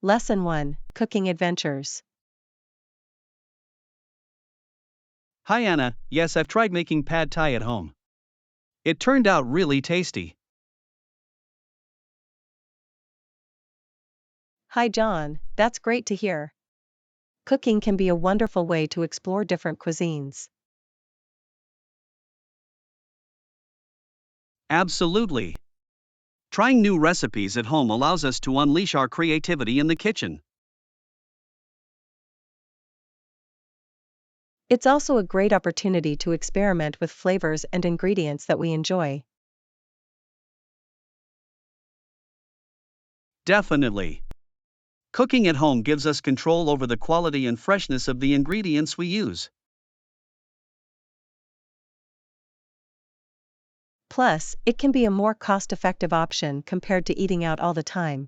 Lesson 1: Cooking Adventures. Hi Anna, yes, I've tried making pad thai at home. It turned out really tasty. Hi John, that's great to hear. Cooking can be a wonderful way to explore different cuisines. Absolutely. Trying new recipes at home allows us to unleash our creativity in the kitchen. It's also a great opportunity to experiment with flavors and ingredients that we enjoy. Definitely. Cooking at home gives us control over the quality and freshness of the ingredients we use. Plus, it can be a more cost-effective option compared to eating out all the time.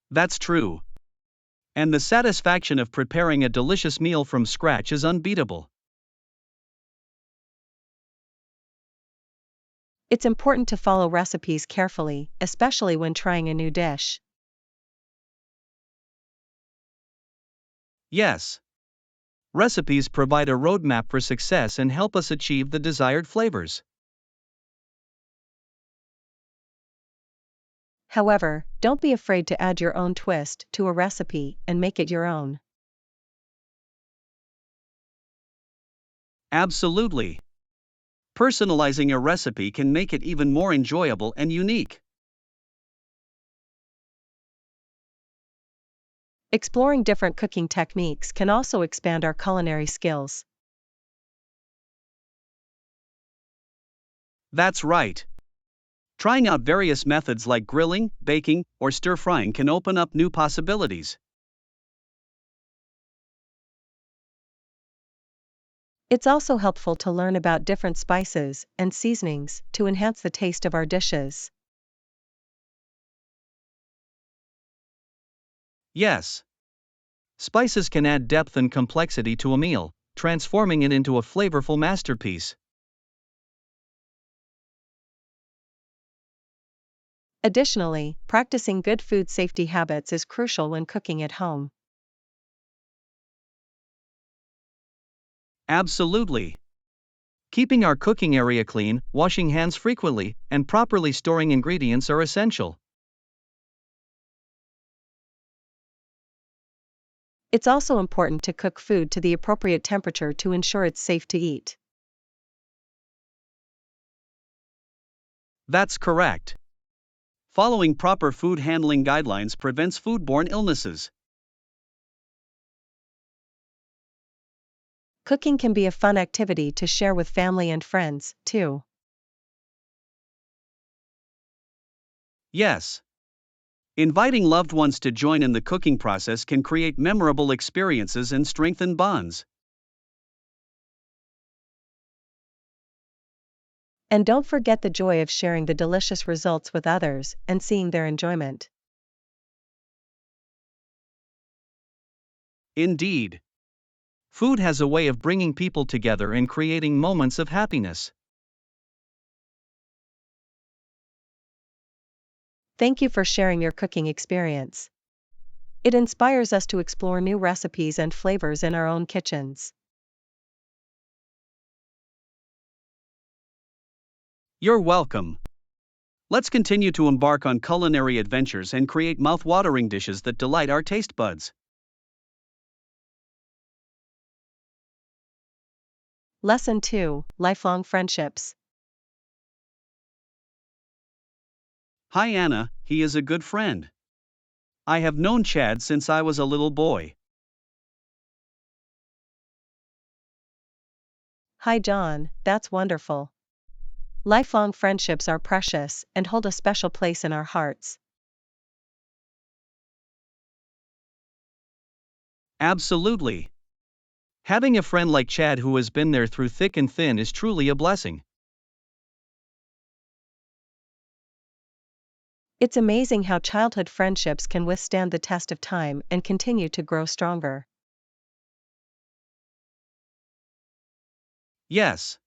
That's true. And the satisfaction of preparing a delicious meal from scratch is unbeatable. It's important to follow recipes carefully, especially when trying a new dish. Yes. Recipes provide a roadmap for success and help us achieve the desired flavors. However, don't be afraid to add your own twist to a recipe and make it your own. Absolutely. Personalizing a recipe can make it even more enjoyable and unique. Exploring different cooking techniques can also expand our culinary skills. That's right. Trying out various methods like grilling, baking, or stir-frying can open up new possibilities. It's also helpful to learn about different spices and seasonings to enhance the taste of our dishes. Yes. Spices can add depth and complexity to a meal, transforming it into a flavorful masterpiece. Additionally, practicing good food safety habits is crucial when cooking at home. Absolutely. Keeping our cooking area clean, washing hands frequently, and properly storing ingredients are essential. It's also important to cook food to the appropriate temperature to ensure it's safe to eat. That's correct. Following proper food handling guidelines prevents foodborne illnesses. Cooking can be a fun activity to share with family and friends, too. Yes. Inviting loved ones to join in the cooking process can create memorable experiences and strengthen bonds. And don't forget the joy of sharing the delicious results with others and seeing their enjoyment. Indeed. Food has a way of bringing people together and creating moments of happiness. Thank you for sharing your cooking experience. It inspires us to explore new recipes and flavors in our own kitchens. You're welcome. Let's continue to embark on culinary adventures and create mouth-watering dishes that delight our taste buds. Lesson 2: Lifelong Friendships. Hi Anna, he is a good friend. I have known Chad since I was a little boy. Hi John, that's wonderful. Lifelong friendships are precious and hold a special place in our hearts. Absolutely. Having a friend like Chad who has been there through thick and thin is truly a blessing. It's amazing how childhood friendships can withstand the test of time and continue to grow stronger. Yes.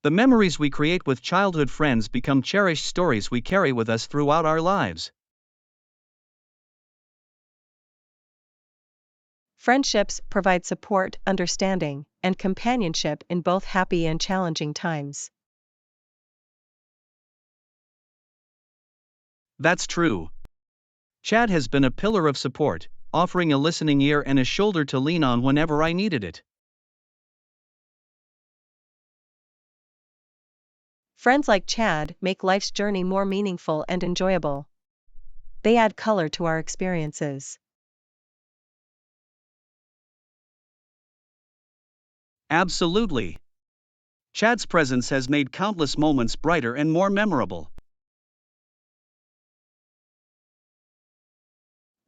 The memories we create with childhood friends become cherished stories we carry with us throughout our lives. Friendships provide support, understanding, and companionship in both happy and challenging times. That's true. Chad has been a pillar of support, offering a listening ear and a shoulder to lean on whenever I needed it. Friends like Chad make life's journey more meaningful and enjoyable. They add color to our experiences. Absolutely. Chad's presence has made countless moments brighter and more memorable.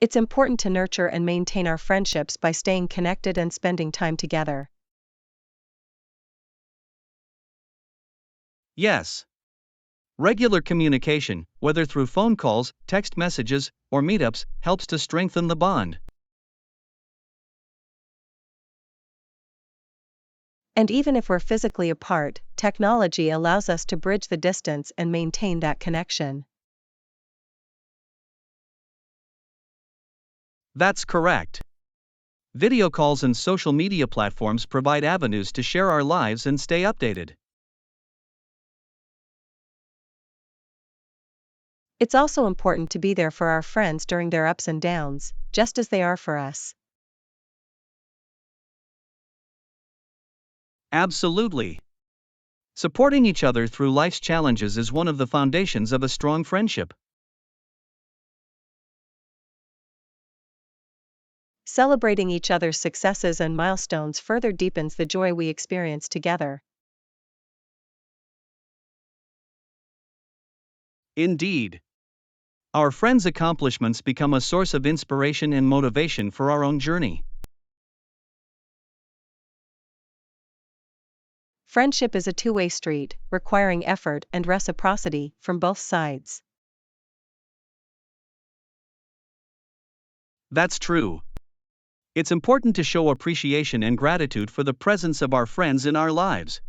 It's important to nurture and maintain our friendships by staying connected and spending time together. Yes. Regular communication, whether through phone calls, text messages, or meetups, helps to strengthen the bond. And even if we're physically apart, technology allows us to bridge the distance and maintain that connection. That's correct. Video calls and social media platforms provide avenues to share our lives and stay updated. It's also important to be there for our friends during their ups and downs, just as they are for us. Absolutely. Supporting each other through life's challenges is one of the foundations of a strong friendship. Celebrating each other's successes and milestones further deepens the joy we experience together. Indeed. Our friends' accomplishments become a source of inspiration and motivation for our own journey. Friendship is a two-way street, requiring effort and reciprocity from both sides. That's true. It's important to show appreciation and gratitude for the presence of our friends in our lives.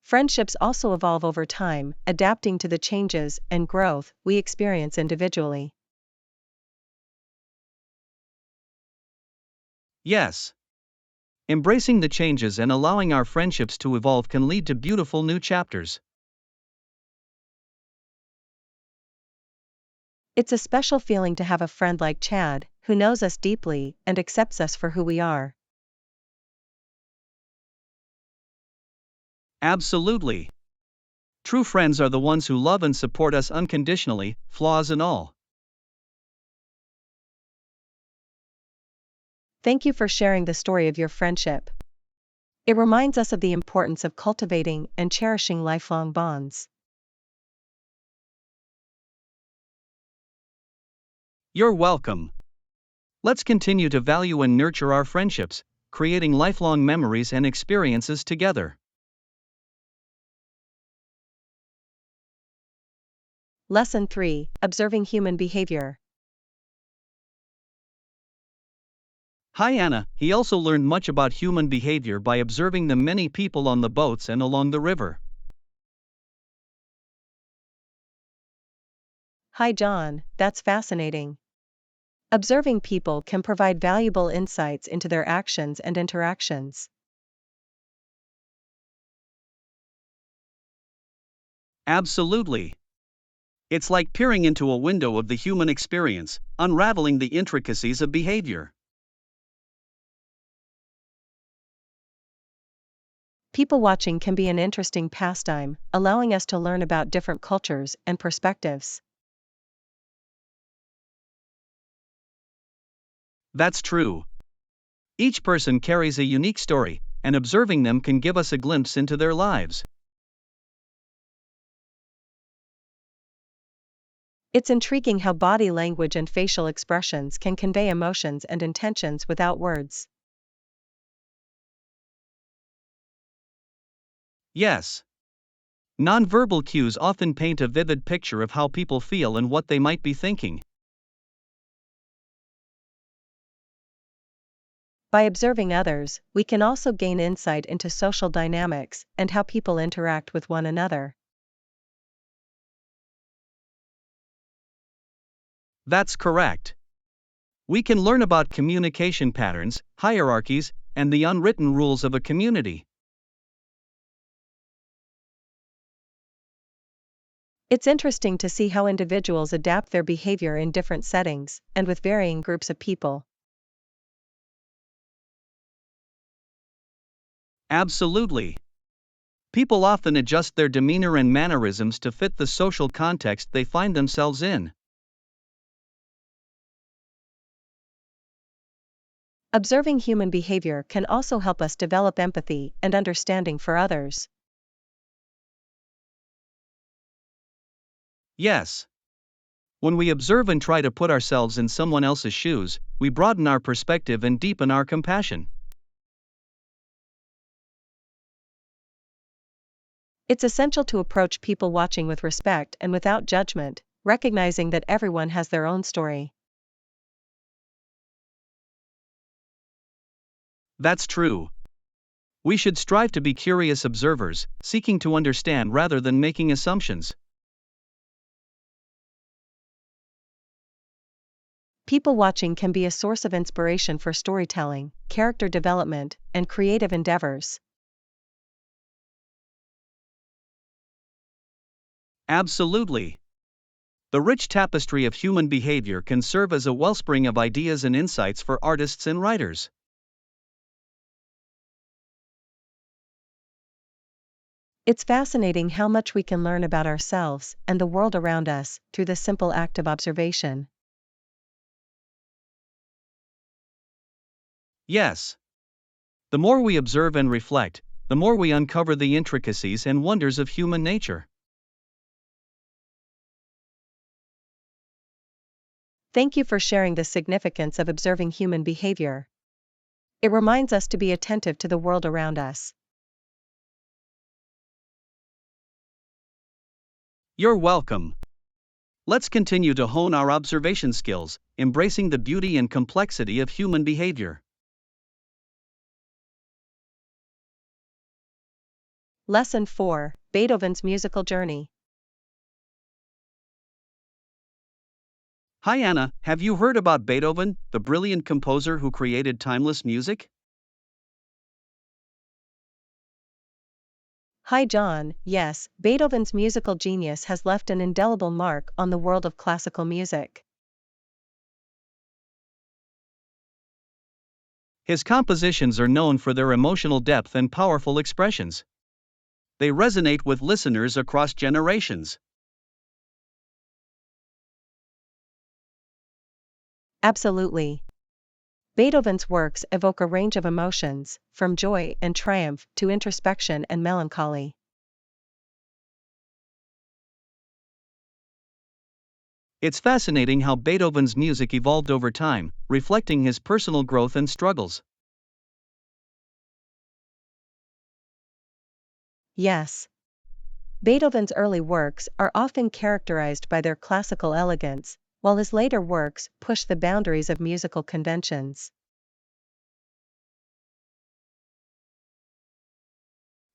Friendships also evolve over time, adapting to the changes and growth we experience individually. Yes. Embracing the changes and allowing our friendships to evolve can lead to beautiful new chapters. It's a special feeling to have a friend like Chad, who knows us deeply and accepts us for who we are. Absolutely. True friends are the ones who love and support us unconditionally, flaws and all. Thank you for sharing the story of your friendship. It reminds us of the importance of cultivating and cherishing lifelong bonds. You're welcome. Let's continue to value and nurture our friendships, creating lifelong memories and experiences together. Lesson 3: Observing Human Behavior. Hi Anna, he also learned much about human behavior by observing the many people on the boats and along the river. Hi John, that's fascinating. Observing people can provide valuable insights into their actions and interactions. Absolutely. It's like peering into a window of the human experience, unraveling the intricacies of behavior. People watching can be an interesting pastime, allowing us to learn about different cultures and perspectives. That's true. Each person carries a unique story, and observing them can give us a glimpse into their lives. It's intriguing how body language and facial expressions can convey emotions and intentions without words. Yes. Nonverbal cues often paint a vivid picture of how people feel and what they might be thinking. By observing others, we can also gain insight into social dynamics and how people interact with one another. That's correct. We can learn about communication patterns, hierarchies, and the unwritten rules of a community. It's interesting to see how individuals adapt their behavior in different settings and with varying groups of people. Absolutely. People often adjust their demeanor and mannerisms to fit the social context they find themselves in. Observing human behavior can also help us develop empathy and understanding for others. Yes. When we observe and try to put ourselves in someone else's shoes, we broaden our perspective and deepen our compassion. It's essential to approach people watching with respect and without judgment, recognizing that everyone has their own story. That's true. We should strive to be curious observers, seeking to understand rather than making assumptions. People watching can be a source of inspiration for storytelling, character development, and creative endeavors. Absolutely. The rich tapestry of human behavior can serve as a wellspring of ideas and insights for artists and writers. It's fascinating how much we can learn about ourselves and the world around us through the simple act of observation. Yes. The more we observe and reflect, the more we uncover the intricacies and wonders of human nature. Thank you for sharing the significance of observing human behavior. It reminds us to be attentive to the world around us. You're welcome. Let's continue to hone our observation skills, embracing the beauty and complexity of human behavior. Lesson 4: Beethoven's Musical Journey. Hi Anna, have you heard about Beethoven, the brilliant composer who created timeless music? Hi John, yes, Beethoven's musical genius has left an indelible mark on the world of classical music. His compositions are known for their emotional depth and powerful expressions. They resonate with listeners across generations. Absolutely. Beethoven's works evoke a range of emotions, from joy and triumph to introspection and melancholy. It's fascinating how Beethoven's music evolved over time, reflecting his personal growth and struggles. Yes. Beethoven's early works are often characterized by their classical elegance, while his later works push the boundaries of musical conventions.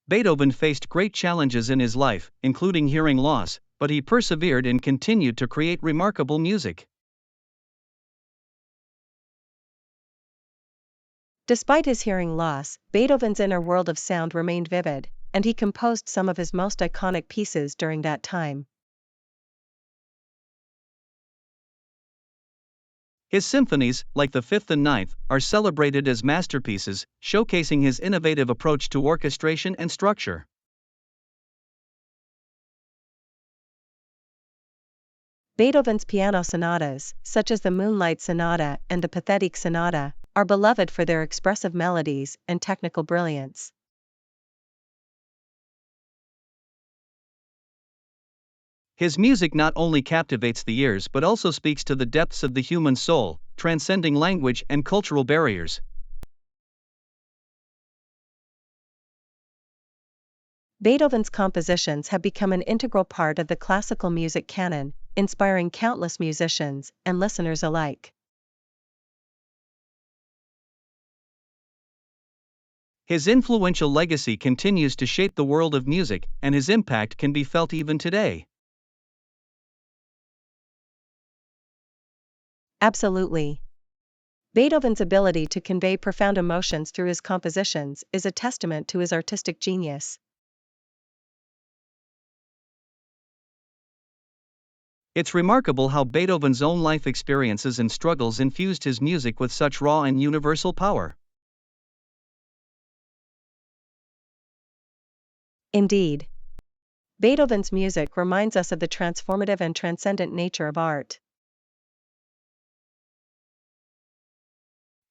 Beethoven faced great challenges in his life, including hearing loss, but he persevered and continued to create remarkable music. Despite his hearing loss, Beethoven's inner world of sound remained vivid, and he composed some of his most iconic pieces during that time. His symphonies, like the Fifth and Ninth, are celebrated as masterpieces, showcasing his innovative approach to orchestration and structure. Beethoven's piano sonatas, such as the Moonlight Sonata and the Pathetic Sonata, are beloved for their expressive melodies and technical brilliance. His music not only captivates the ears but also speaks to the depths of the human soul, transcending language and cultural barriers. Beethoven's compositions have become an integral part of the classical music canon, inspiring countless musicians and listeners alike. His influential legacy continues to shape the world of music, and his impact can be felt even today. Absolutely. Beethoven's ability to convey profound emotions through his compositions is a testament to his artistic genius. It's remarkable how Beethoven's own life experiences and struggles infused his music with such raw and universal power. Indeed, Beethoven's music reminds us of the transformative and transcendent nature of art.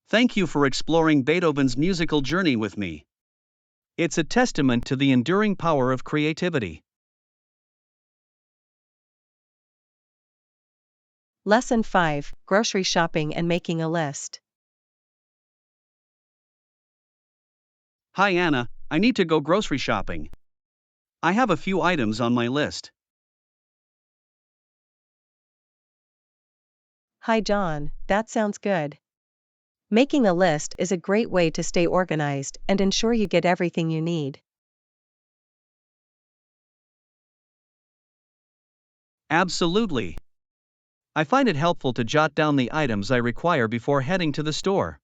Thank you for exploring Beethoven's musical journey with me. It's a testament to the enduring power of creativity. Lesson 5: Grocery shopping and making a list. Hi Anna, I need to go grocery shopping. I have a few items on my list. Hi John, that sounds good. Making a list is a great way to stay organized and ensure you get everything you need. Absolutely. I find it helpful to jot down the items I require before heading to the store.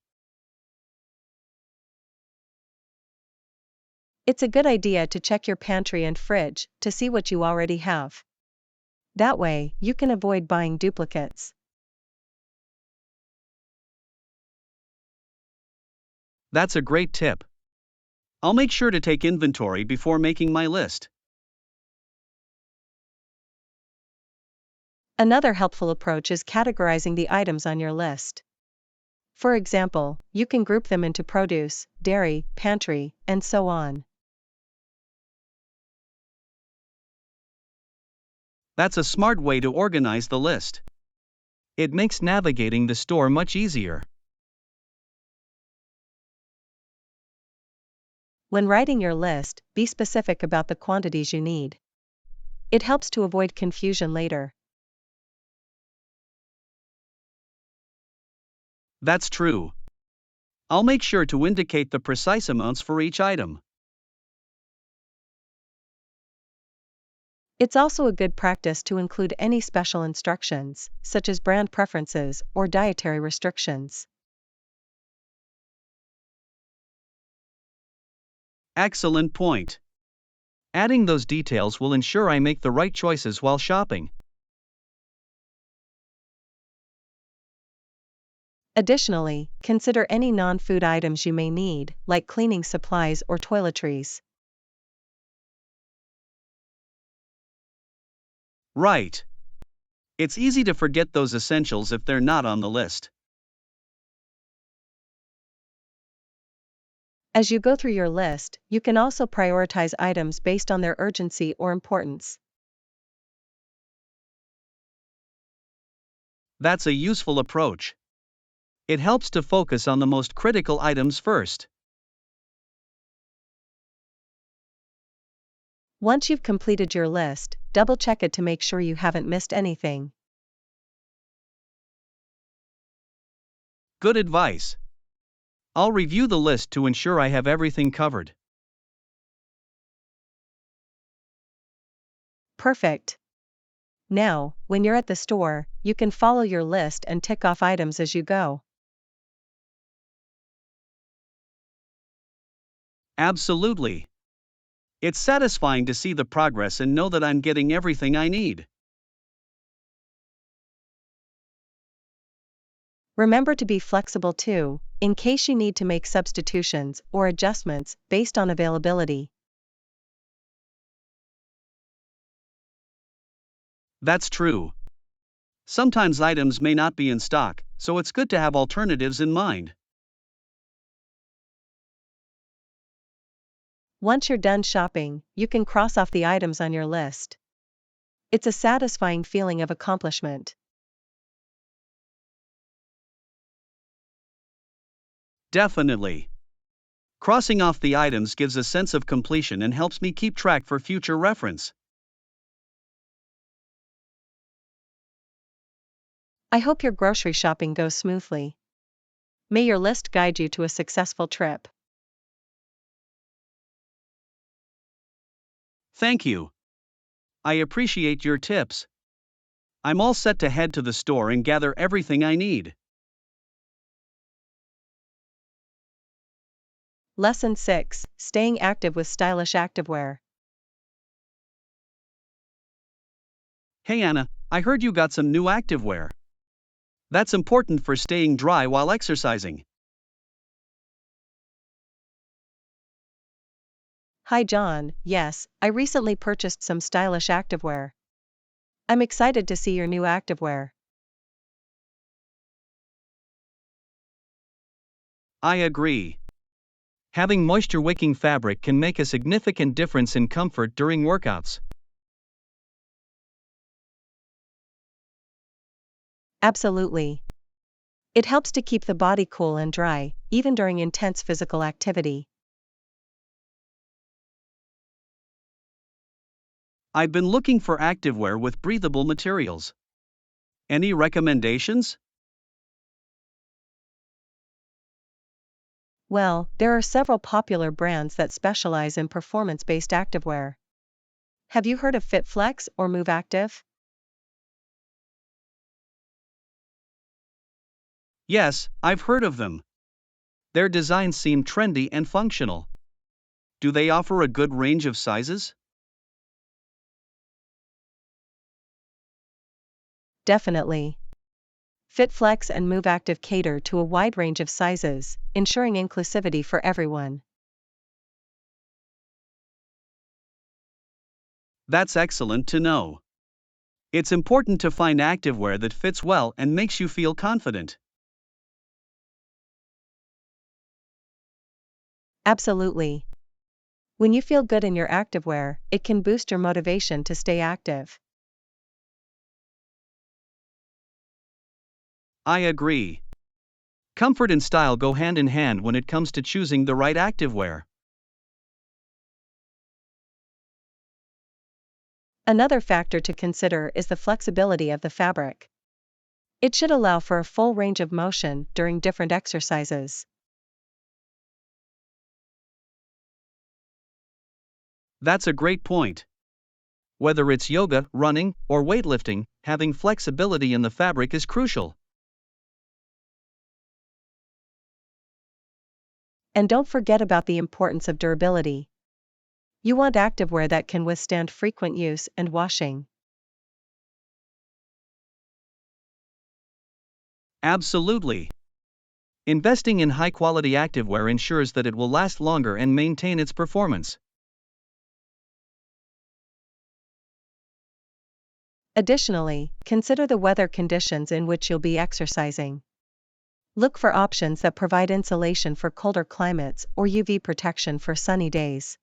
It's a good idea to check your pantry and fridge to see what you already have. That way, you can avoid buying duplicates. That's a great tip. I'll make sure to take inventory before making my list. Another helpful approach is categorizing the items on your list. For example, you can group them into produce, dairy, pantry, and so on. That's a smart way to organize the list. It makes navigating the store much easier. When writing your list, be specific about the quantities you need. It helps to avoid confusion later. That's true. I'll make sure to indicate the precise amounts for each item. It's also a good practice to include any special instructions, such as brand preferences or dietary restrictions. Excellent point. Adding those details will ensure I make the right choices while shopping. Additionally, consider any non-food items you may need, like cleaning supplies or toiletries. Right. It's easy to forget those essentials if they're not on the list. As you go through your list, you can also prioritize items based on their urgency or importance. That's a useful approach. It helps to focus on the most critical items first. Once you've completed your list, double-check it to make sure you haven't missed anything. Good advice. I'll review the list to ensure I have everything covered. Perfect. Now, when you're at the store, you can follow your list and tick off items as you go. Absolutely. It's satisfying to see the progress and know that I'm getting everything I need. Remember to be flexible too, in case you need to make substitutions or adjustments based on availability. That's true. Sometimes items may not be in stock, so it's good to have alternatives in mind. Once you're done shopping, you can cross off the items on your list. It's a satisfying feeling of accomplishment. Definitely. Crossing off the items gives a sense of completion and helps me keep track for future reference. I hope your grocery shopping goes smoothly. May your list guide you to a successful trip. Thank you. I appreciate your tips. I'm all set to head to the store and gather everything I need. Lesson 6: Staying active with stylish activewear. Hey Anna, I heard you got some new activewear. That's important for staying dry while exercising. Hi John, yes, I recently purchased some stylish activewear. I'm excited to see your new activewear. I agree. Having moisture-wicking fabric can make a significant difference in comfort during workouts. Absolutely. It helps to keep the body cool and dry, even during intense physical activity. I've been looking for activewear with breathable materials. Any recommendations? Well, there are several popular brands that specialize in performance-based activewear. Have you heard of FitFlex or Move Active? Yes, I've heard of them. Their designs seem trendy and functional. Do they offer a good range of sizes? Definitely. FitFlex and Move Active cater to a wide range of sizes, ensuring inclusivity for everyone. That's excellent to know. It's important to find activewear that fits well and makes you feel confident. Absolutely. When you feel good in your activewear, it can boost your motivation to stay active. I agree. Comfort and style go hand in hand when it comes to choosing the right activewear. Another factor to consider is the flexibility of the fabric. It should allow for a full range of motion during different exercises. That's a great point. Whether it's yoga, running, or weightlifting, having flexibility in the fabric is crucial. And don't forget about the importance of durability. You want activewear that can withstand frequent use and washing. Absolutely. Investing in high quality activewear ensures that it will last longer and maintain its performance. Additionally, consider the weather conditions in which you'll be exercising. Look for options that provide insulation for colder climates or UV protection for sunny days.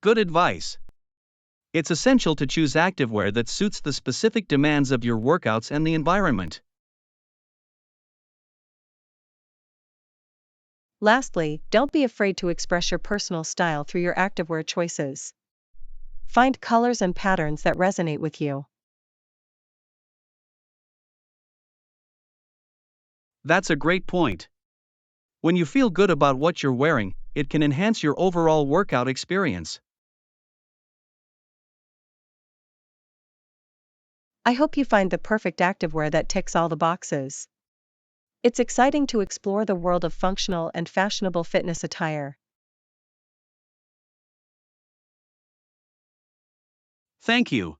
Good advice. It's essential to choose activewear that suits the specific demands of your workouts and the environment. Lastly, don't be afraid to express your personal style through your activewear choices. Find colors and patterns that resonate with you. That's a great point. When you feel good about what you're wearing, it can enhance your overall workout experience. I hope you find the perfect activewear that ticks all the boxes. It's exciting to explore the world of functional and fashionable fitness attire. Thank you.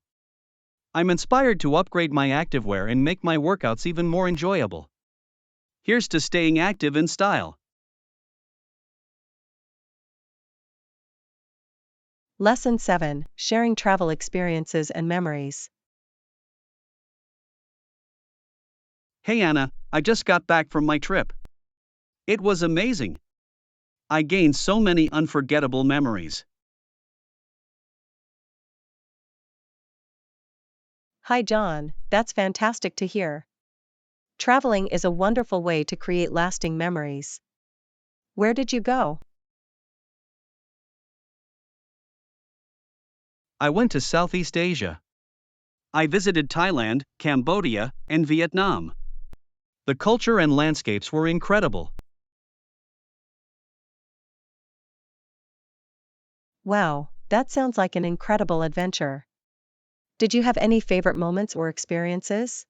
I'm inspired to upgrade my activewear and make my workouts even more enjoyable. Here's to staying active in style. Lesson 7: Sharing travel experiences and memories. Hey Anna, I just got back from my trip. It was amazing. I gained so many unforgettable memories. Hi John, that's fantastic to hear. Traveling is a wonderful way to create lasting memories. Where did you go? I went to Southeast Asia. I visited Thailand, Cambodia, and Vietnam. The culture and landscapes were incredible. Wow, that sounds like an incredible adventure. Did you have any favorite moments or experiences?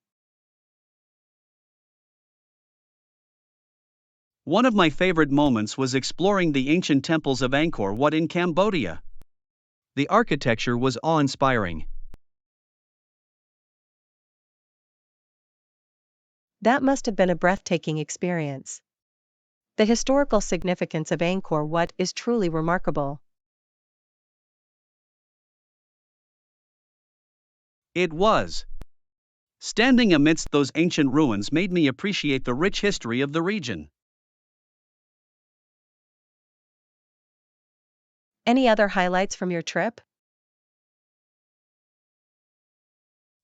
One of my favorite moments was exploring the ancient temples of Angkor Wat in Cambodia. The architecture was awe-inspiring. That must have been a breathtaking experience. The historical significance of Angkor Wat is truly remarkable. It was. Standing amidst those ancient ruins made me appreciate the rich history of the region. Any other highlights from your trip?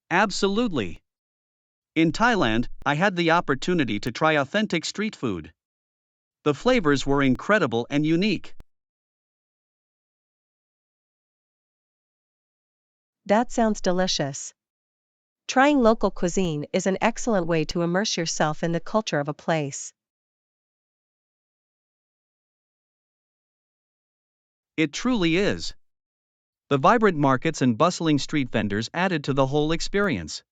Absolutely. In Thailand, I had the opportunity to try authentic street food. The flavors were incredible and unique. That sounds delicious. Trying local cuisine is an excellent way to immerse yourself in the culture of a place. It truly is. The vibrant markets and bustling street vendors added to the whole experience.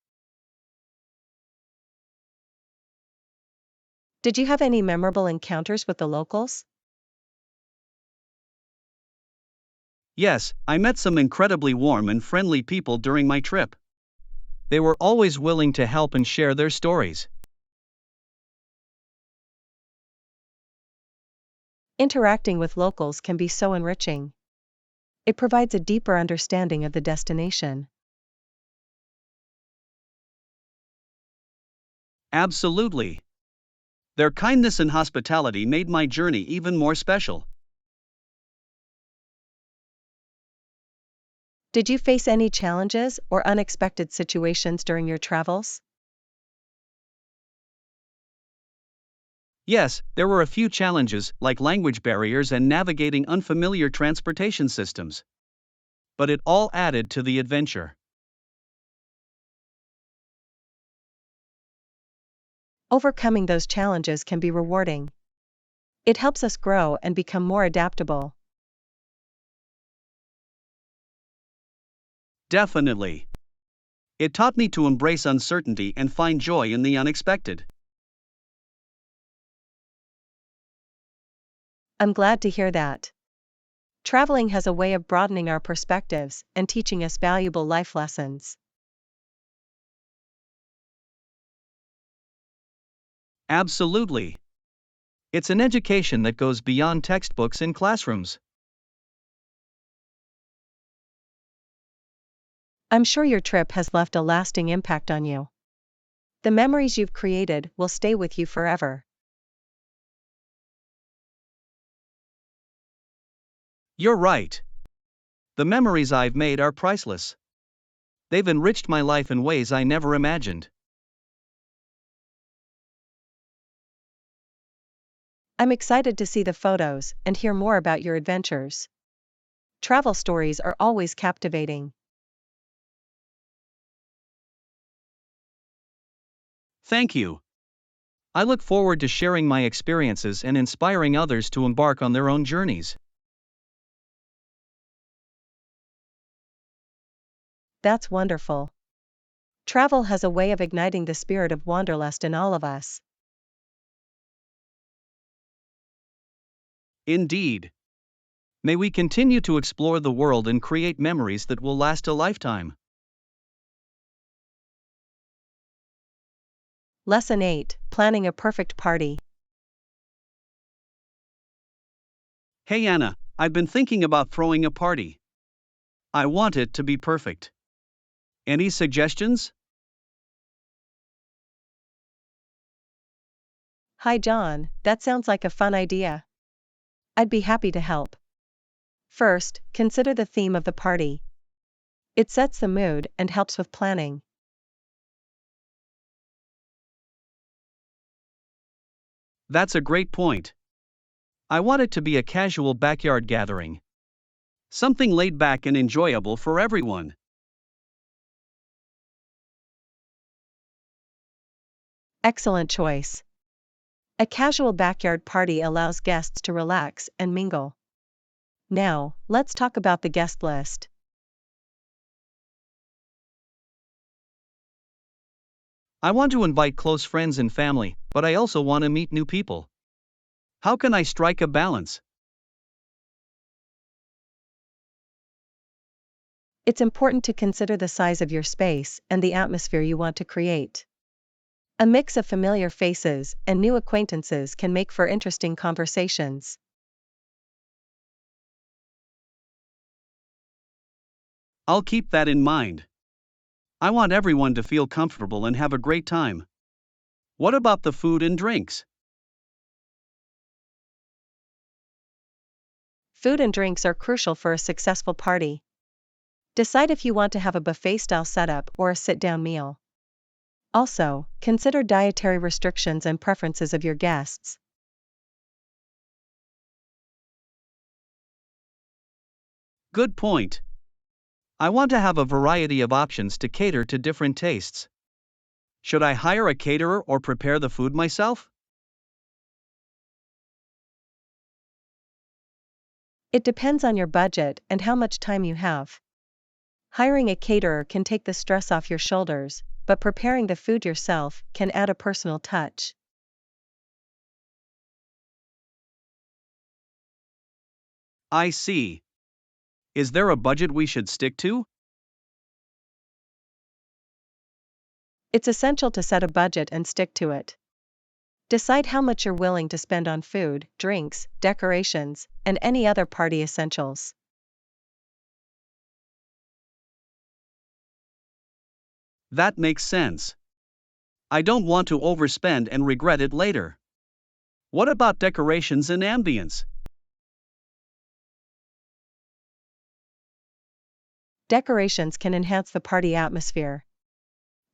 Did you have any memorable encounters with the locals? Yes, I met some incredibly warm and friendly people during my trip. They were always willing to help and share their stories. Interacting with locals can be so enriching. It provides a deeper understanding of the destination. Absolutely. Their kindness and hospitality made my journey even more special. Did you face any challenges or unexpected situations during your travels? Yes, there were a few challenges, like language barriers and navigating unfamiliar transportation systems. But it all added to the adventure. Overcoming those challenges can be rewarding. It helps us grow and become more adaptable. Definitely. It taught me to embrace uncertainty and find joy in the unexpected. I'm glad to hear that. Traveling has a way of broadening our perspectives and teaching us valuable life lessons. Absolutely. It's an education that goes beyond textbooks and classrooms. I'm sure your trip has left a lasting impact on you. The memories you've created will stay with you forever. You're right. The memories I've made are priceless. They've enriched my life in ways I never imagined. I'm excited to see the photos and hear more about your adventures. Travel stories are always captivating. Thank you. I look forward to sharing my experiences and inspiring others to embark on their own journeys. That's wonderful. Travel has a way of igniting the spirit of wanderlust in all of us. Indeed. May we continue to explore the world and create memories that will last a lifetime. Lesson 8: Planning a perfect party. Hey Anna, I've been thinking about throwing a party. I want it to be perfect. Any suggestions? Hi John, that sounds like a fun idea. I'd be happy to help. First, consider the theme of the party. It sets the mood and helps with planning. That's a great point. I want it to be a casual backyard gathering. Something laid back and enjoyable for everyone. Excellent choice. A casual backyard party allows guests to relax and mingle. Now, let's talk about the guest list. I want to invite close friends and family, but I also want to meet new people. How can I strike a balance? It's important to consider the size of your space and the atmosphere you want to create. A mix of familiar faces and new acquaintances can make for interesting conversations. I'll keep that in mind. I want everyone to feel comfortable and have a great time. What about the food and drinks? Food and drinks are crucial for a successful party. Decide if you want to have a buffet-style setup or a sit-down meal. Also, consider dietary restrictions and preferences of your guests. Good point. I want to have a variety of options to cater to different tastes. Should I hire a caterer or prepare the food myself? It depends on your budget and how much time you have. Hiring a caterer can take the stress off your shoulders, but preparing the food yourself can add a personal touch. I see. Is there a budget we should stick to? It's essential to set a budget and stick to it. Decide how much you're willing to spend on food, drinks, decorations, and any other party essentials. That makes sense. I don't want to overspend and regret it later. What about decorations and ambience? Decorations can enhance the party atmosphere.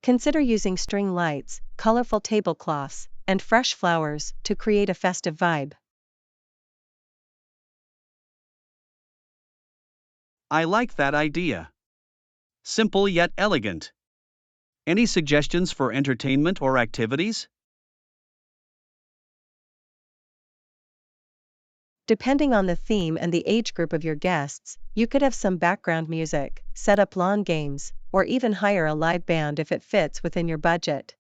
Consider using string lights, colorful tablecloths, and fresh flowers to create a festive vibe. I like that idea. Simple yet elegant. Any suggestions for entertainment or activities? Depending on the theme and the age group of your guests, you could have some background music, set up lawn games, or even hire a live band if it fits within your budget.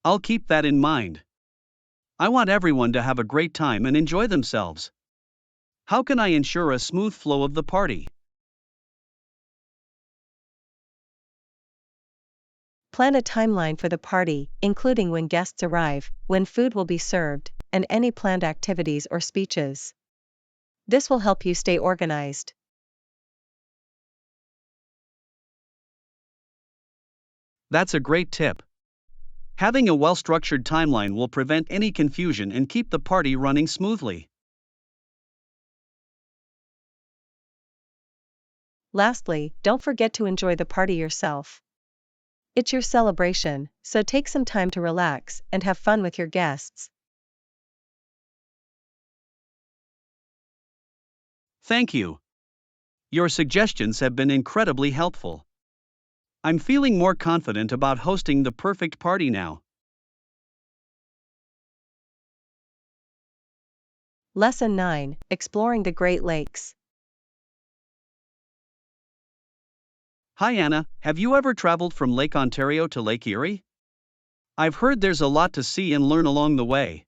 I'll keep that in mind. I want everyone to have a great time and enjoy themselves. How can I ensure a smooth flow of the party? Plan a timeline for the party, including when guests arrive, when food will be served, and any planned activities or speeches. This will help you stay organized. That's a great tip. Having a well-structured timeline will prevent any confusion and keep the party running smoothly. Lastly, don't forget to enjoy the party yourself. It's your celebration, so take some time to relax and have fun with your guests. Thank you. Your suggestions have been incredibly helpful. I'm feeling more confident about hosting the perfect party now. Lesson 9: Exploring the Great Lakes. Hi Anna, have you ever traveled from Lake Ontario to Lake Erie? I've heard there's a lot to see and learn along the way.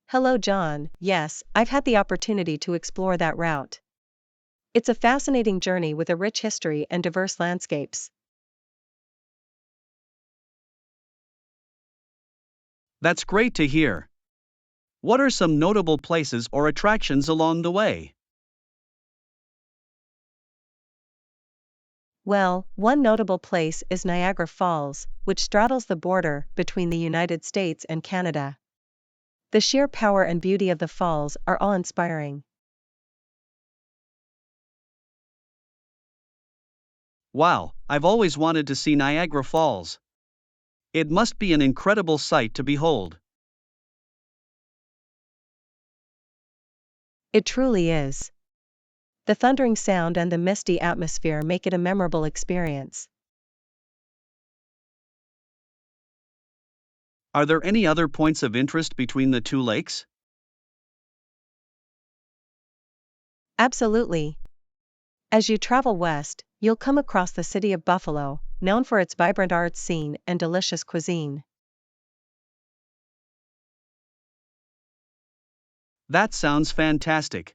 Hello John, yes, I've had the opportunity to explore that route. It's a fascinating journey with a rich history and diverse landscapes. That's great to hear. What are some notable places or attractions along the way? Well, one notable place is Niagara Falls, which straddles the border between the United States and Canada. The sheer power and beauty of the falls are awe-inspiring. Wow, I've always wanted to see Niagara Falls. It must be an incredible sight to behold. It truly is. The thundering sound and the misty atmosphere make it a memorable experience. Are there any other points of interest between the two lakes? Absolutely. As you travel west, you'll come across the city of Buffalo, known for its vibrant art scene and delicious cuisine. That sounds fantastic.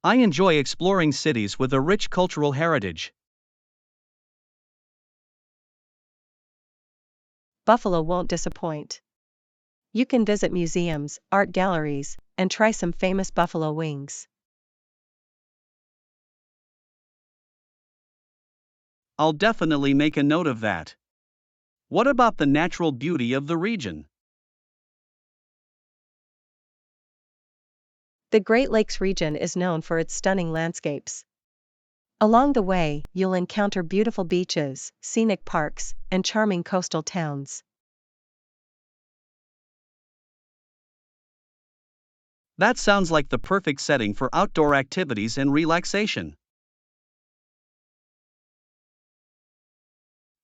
I enjoy exploring cities with a rich cultural heritage. Buffalo won't disappoint. You can visit museums, art galleries, and try some famous buffalo wings. I'll definitely make a note of that. What about the natural beauty of the region? The Great Lakes region is known for its stunning landscapes. Along the way, you'll encounter beautiful beaches, scenic parks, and charming coastal towns. That sounds like the perfect setting for outdoor activities and relaxation.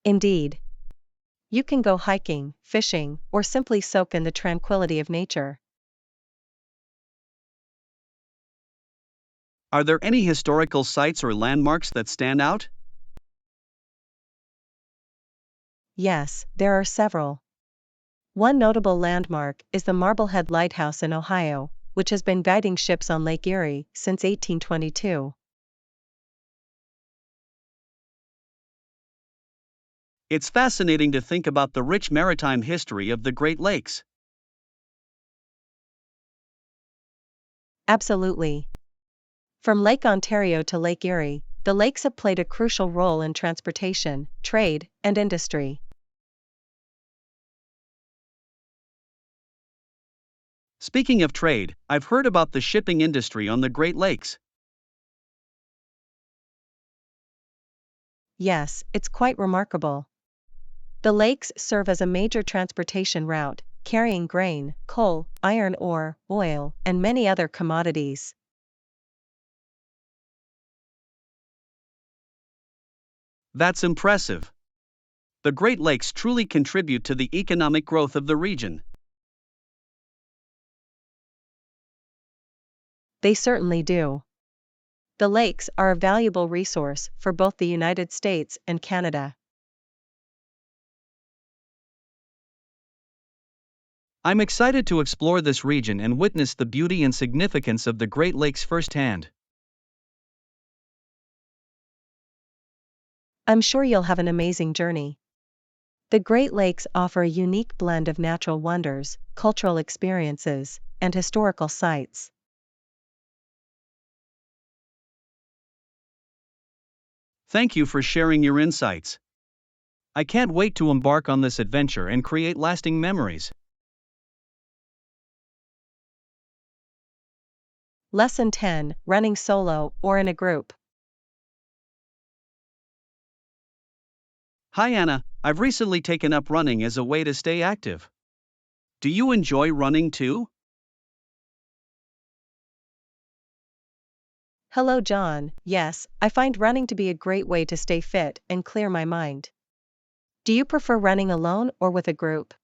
Indeed, you can go hiking, fishing, or simply soak in the tranquility of nature. Are there any historical sites or landmarks that stand out? Yes, there are several. One notable landmark is the Marblehead Lighthouse in Ohio, which has been guiding ships on Lake Erie since 1822. It's fascinating to think about the rich maritime history of the Great Lakes. Absolutely. From Lake Ontario to Lake Erie, the lakes have played a crucial role in transportation, trade, and industry. Speaking of trade, I've heard about the shipping industry on the Great Lakes. Yes, it's quite remarkable. The lakes serve as a major transportation route, carrying grain, coal, iron ore, oil, and many other commodities. That's impressive. The Great Lakes truly contribute to the economic growth of the region. They certainly do. The lakes are a valuable resource for both the United States and Canada. I'm excited to explore this region and witness the beauty and significance of the Great Lakes firsthand. I'm sure you'll have an amazing journey. The Great Lakes offer a unique blend of natural wonders, cultural experiences, and historical sites. Thank you for sharing your insights. I can't wait to embark on this adventure and create lasting memories. Lesson 10: Running solo or in a group. Hi Anna, I've recently taken up running as a way to stay active. Do you enjoy running too? Hello, John. Yes, I find running to be a great way to stay fit and clear my mind. Do you prefer running alone or with a group?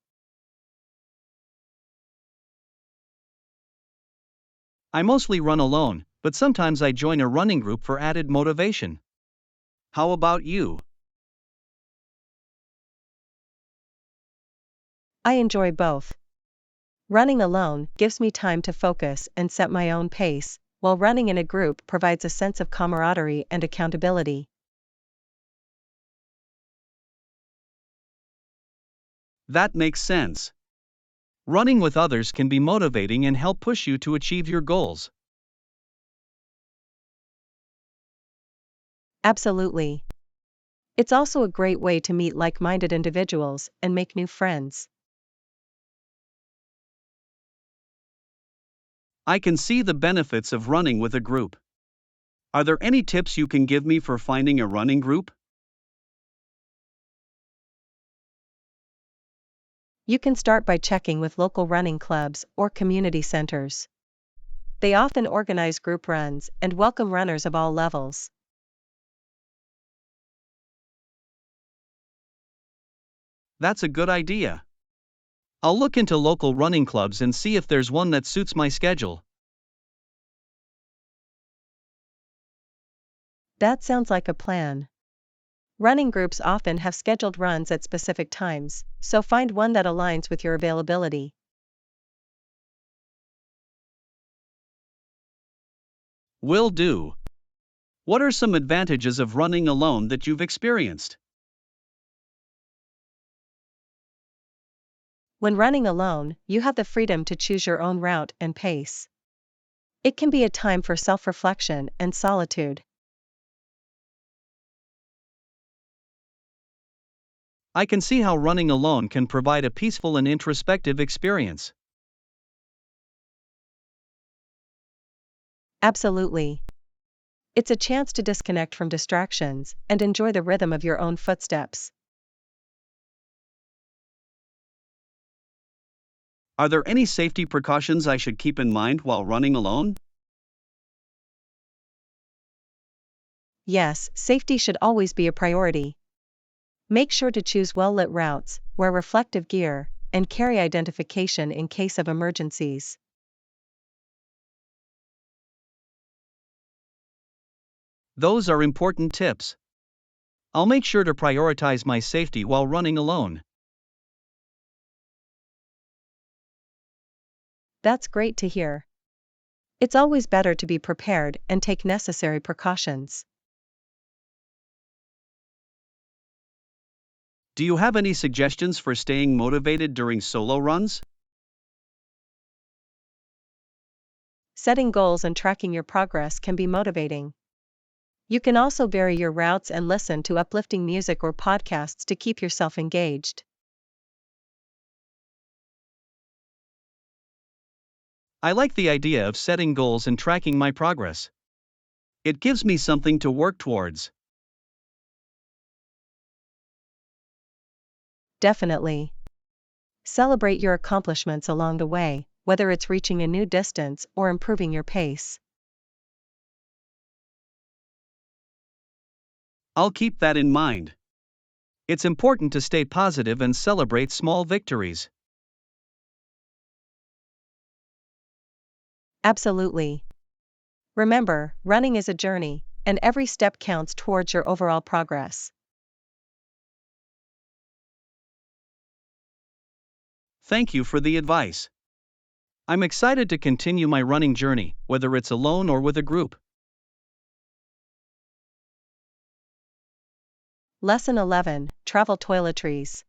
I mostly run alone, but sometimes I join a running group for added motivation. How about you? I enjoy both. Running alone gives me time to focus and set my own pace, while running in a group provides a sense of camaraderie and accountability. That makes sense. Running with others can be motivating and help push you to achieve your goals. Absolutely. It's also a great way to meet like-minded individuals and make new friends. I can see the benefits of running with a group. Are there any tips you can give me for finding a running group? You can start by checking with local running clubs or community centers. They often organize group runs and welcome runners of all levels. That's a good idea. I'll look into local running clubs and see if there's one that suits my schedule. That sounds like a plan. Running groups often have scheduled runs at specific times, so find one that aligns with your availability. Will do. What are some advantages of running alone that you've experienced? When running alone, you have the freedom to choose your own route and pace. It can be a time for self-reflection and solitude. I can see how running alone can provide a peaceful and introspective experience. Absolutely. It's a chance to disconnect from distractions and enjoy the rhythm of your own footsteps. Are there any safety precautions I should keep in mind while running alone? Yes, safety should always be a priority. Make sure to choose well-lit routes, wear reflective gear, and carry identification in case of emergencies. Those are important tips. I'll make sure to prioritize my safety while running alone. That's great to hear. It's always better to be prepared and take necessary precautions. Do you have any suggestions for staying motivated during solo runs? Setting goals and tracking your progress can be motivating. You can also vary your routes and listen to uplifting music or podcasts to keep yourself engaged. I like the idea of setting goals and tracking my progress. It gives me something to work towards. Definitely. Celebrate your accomplishments along the way, whether it's reaching a new distance or improving your pace. I'll keep that in mind. It's important to stay positive and celebrate small victories. Absolutely. Remember, running is a journey, and every step counts towards your overall progress. Thank you for the advice. I'm excited to continue my running journey, whether it's alone or with a group. Lesson 11, Travel Toiletries.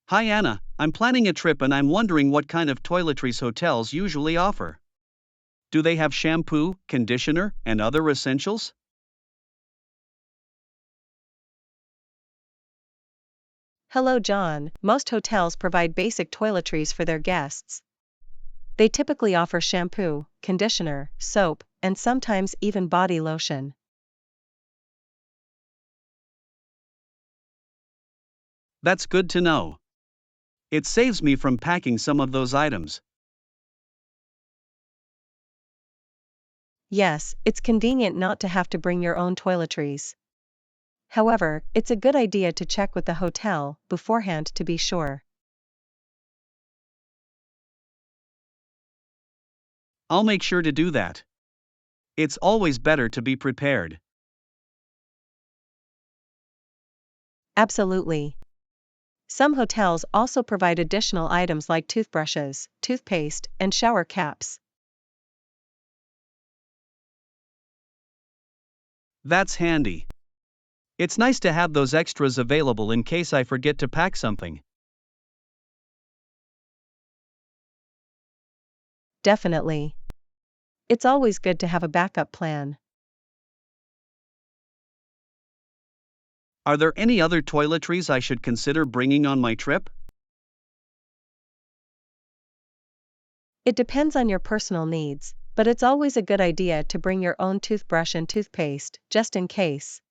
Hi Anna, I'm planning a trip and I'm wondering what kind of toiletries hotels usually offer. Do they have shampoo, conditioner, and other essentials? Hello, John. Most hotels provide basic toiletries for their guests. They typically offer shampoo, conditioner, soap, and sometimes even body lotion. That's good to know. It saves me from packing some of those items. Yes, it's convenient not to have to bring your own toiletries. However, it's a good idea to check with the hotel beforehand to be sure. I'll make sure to do that. It's always better to be prepared. Absolutely. Some hotels also provide additional items like toothbrushes, toothpaste, and shower caps. That's handy. It's nice to have those extras available in case I forget to pack something. Definitely. It's always good to have a backup plan. Are there any other toiletries I should consider bringing on my trip? It depends on your personal needs, but it's always a good idea to bring your own toothbrush and toothpaste, just in case.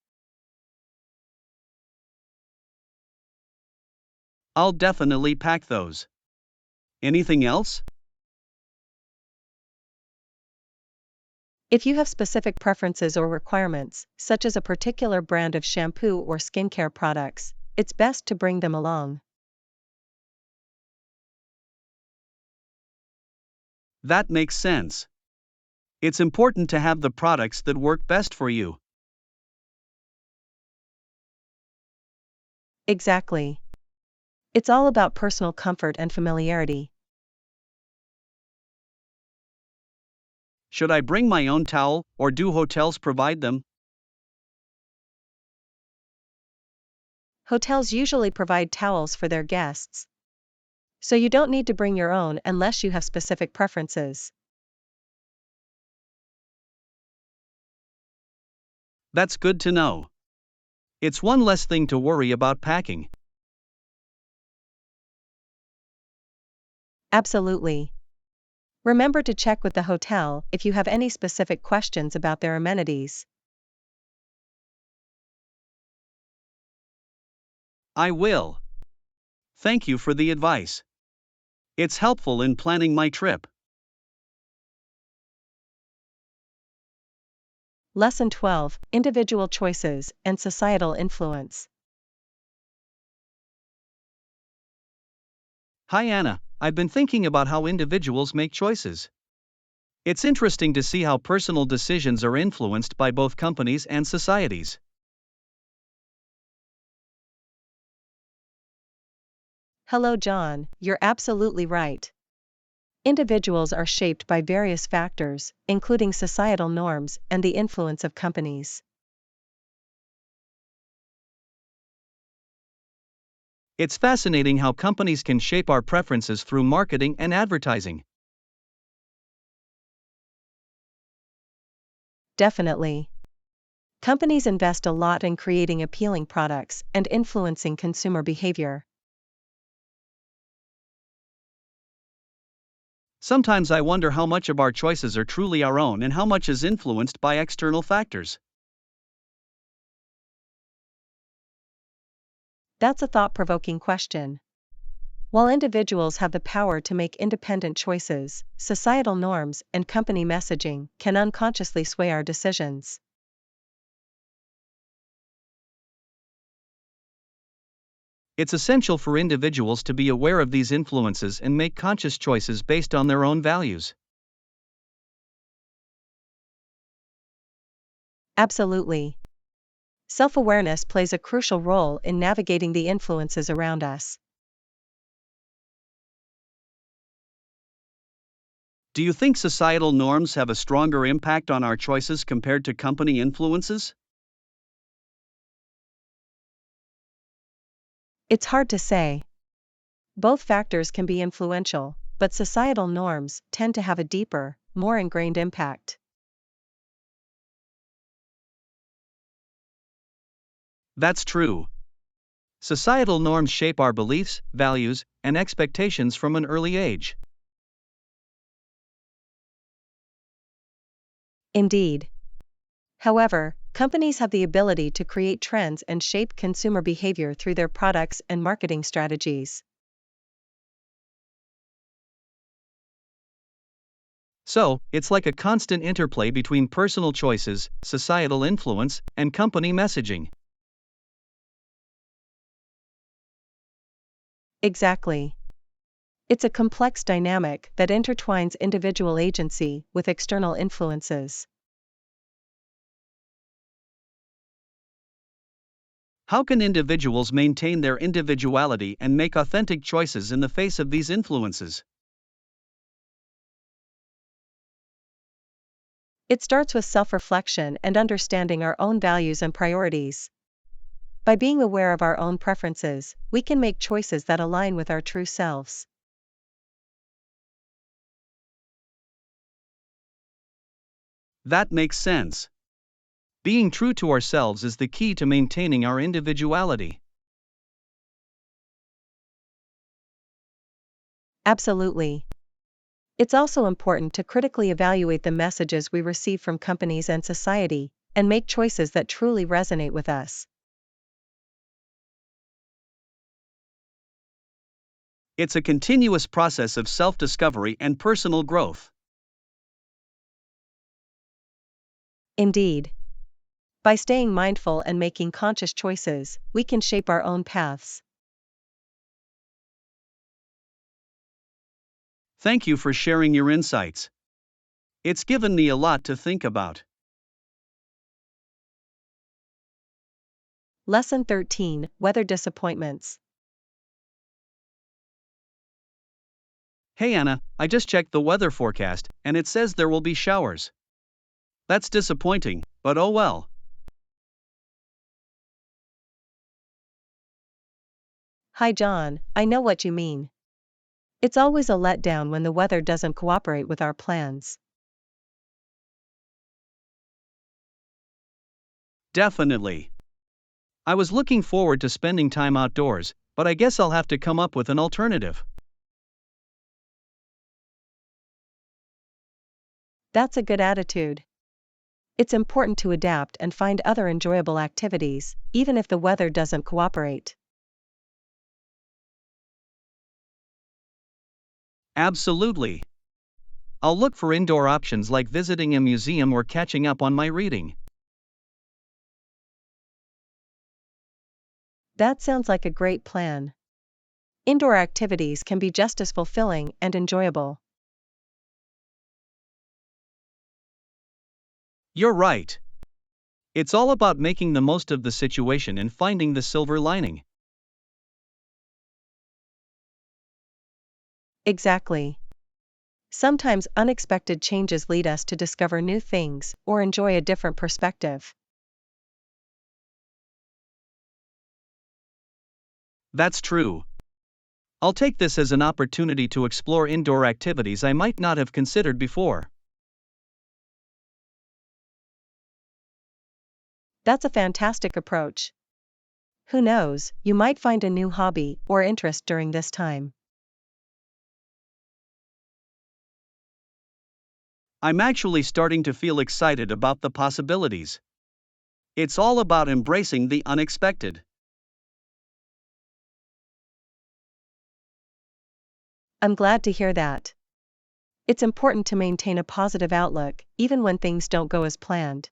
I'll definitely pack those. Anything else? If you have specific preferences or requirements, such as a particular brand of shampoo or skincare products, it's best to bring them along. That makes sense. It's important to have the products that work best for you. Exactly. It's all about personal comfort and familiarity. Should I bring my own towel, or do hotels provide them? Hotels usually provide towels for their guests, so you don't need to bring your own unless you have specific preferences. That's good to know. It's one less thing to worry about packing. Absolutely. Remember to check with the hotel if you have any specific questions about their amenities. I will. Thank you for the advice. It's helpful in planning my trip. Lesson 12: Individual Choices and Societal Influence. Hi Anna, I've been thinking about how individuals make choices. It's interesting to see how personal decisions are influenced by both companies and societies. Hello, John, you're absolutely right. Individuals are shaped by various factors, including societal norms and the influence of companies. It's fascinating how companies can shape our preferences through marketing and advertising. Definitely. Companies invest a lot in creating appealing products and influencing consumer behavior. Sometimes I wonder how much of our choices are truly our own and how much is influenced by external factors. That's a thought-provoking question. While individuals have the power to make independent choices, societal norms and company messaging can unconsciously sway our decisions. It's essential for individuals to be aware of these influences and make conscious choices based on their own values. Absolutely. Self-awareness plays a crucial role in navigating the influences around us. Do you think societal norms have a stronger impact on our choices compared to company influences? It's hard to say. Both factors can be influential, but societal norms tend to have a deeper, more ingrained impact. That's true. Societal norms shape our beliefs, values, and expectations from an early age. Indeed. However, companies have the ability to create trends and shape consumer behavior through their products and marketing strategies. So, it's like a constant interplay between personal choices, societal influence, and company messaging. Exactly. It's a complex dynamic that intertwines individual agency with external influences. How can individuals maintain their individuality and make authentic choices in the face of these influences? It starts with self-reflection and understanding our own values and priorities. By being aware of our own preferences, we can make choices that align with our true selves. That makes sense. Being true to ourselves is the key to maintaining our individuality. Absolutely. It's also important to critically evaluate the messages we receive from companies and society, and make choices that truly resonate with us. It's a continuous process of self discovery and personal growth. Indeed. By staying mindful and making conscious choices, we can shape our own paths. Thank you for sharing your insights. It's given me a lot to think about. Lesson 13: Weather Disappointments. Hey Anna, I just checked the weather forecast, and it says there will be showers. That's disappointing, but oh well. Hi John, I know what you mean. It's always a letdown when the weather doesn't cooperate with our plans. Definitely. I was looking forward to spending time outdoors, but I guess I'll have to come up with an alternative. That's a good attitude. It's important to adapt and find other enjoyable activities, even if the weather doesn't cooperate. Absolutely. I'll look for indoor options like visiting a museum or catching up on my reading. That sounds like a great plan. Indoor activities can be just as fulfilling and enjoyable. You're right. It's all about making the most of the situation and finding the silver lining. Exactly. Sometimes unexpected changes lead us to discover new things or enjoy a different perspective. That's true. I'll take this as an opportunity to explore indoor activities I might not have considered before. That's a fantastic approach. Who knows, you might find a new hobby or interest during this time. I'm actually starting to feel excited about the possibilities. It's all about embracing the unexpected. I'm glad to hear that. It's important to maintain a positive outlook, even when things don't go as planned.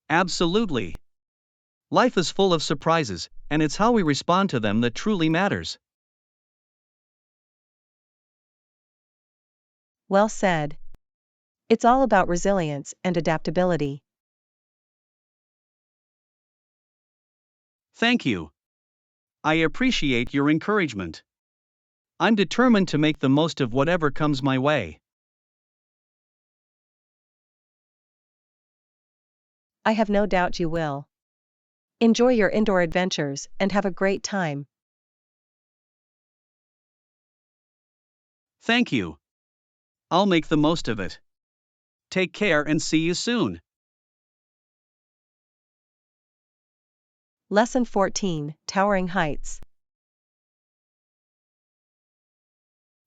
Absolutely. Life is full of surprises, and it's how we respond to them that truly matters. Well said. It's all about resilience and adaptability. Thank you. I appreciate your encouragement. I'm determined to make the most of whatever comes my way. I have no doubt you will. Enjoy your indoor adventures and have a great time. Thank you. I'll make the most of it. Take care and see you soon. Lesson 14: Towering Heights.